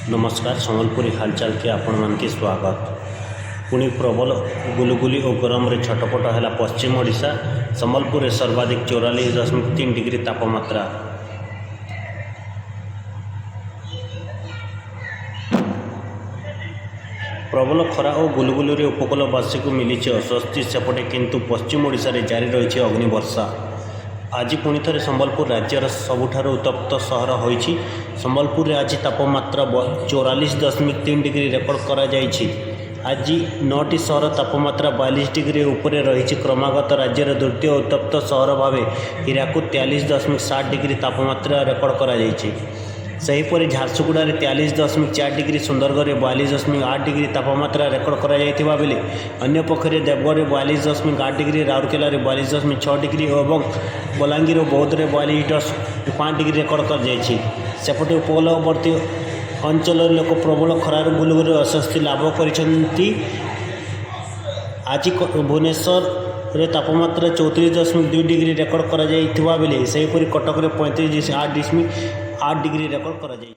नमस्कार सम्बलपुरी हालचाल के आपण मान के स्वागत। पुणी प्रबल गुलुगुली और गरम रे छटपट है पश्चिम ओडिशा। सम्बलपुर में सर्वाधिक 44.3 डिग्री तापमात्रा। प्रबल खरा और गुलुगुली उपकूलवासी को मिली अस्वस्ति सेपटे किंतु पश्चिम ओडिशा रे जारी रही अग्निवर्षा। आज पुणी थे सम्बलपुर राज्यर सबुठार उत्तप्त सहर होइछि। सम्बलपुर आज तापमात्रा 44.3 डिग्री रेकर्ड करा जाइछि। आज 9टी सहर तापमात्रा 42 डिग्री उपरे रही। क्रमागत राज्यर द्वितीय उत्तप्त सहर भाव हीराकुद 43.7 डिग्री तापमात्रा रेकर्ड करा जाइछि। सेहीपरि झारसुगुड़ा 43.4 डिग्री, सुंदरगढ़ 42.8 डिग्री तापमात्रा रेकर्ड करा जाइथिबा बेले अन्य पक्षरे देवगढ़ 42.8 डिग्री, राउरकेला 42.6 डिग्री और बलांगीर और बौद्ध 42.5 डिग्री रेकर्ड कर जाइछि। सेपटे उपकूलवर्ती अंचल लोक प्रबल खरार गुलुगुली अस्वस्ति लाभ करिसेंती। आज भुवनेश्वर रे तापमात्रा 34.2 डिग्री रेकर्ड करा जाइथिबा बेले सेहीपरि कटक 35.8 डिग्री रेकर्ड करा जाइछि।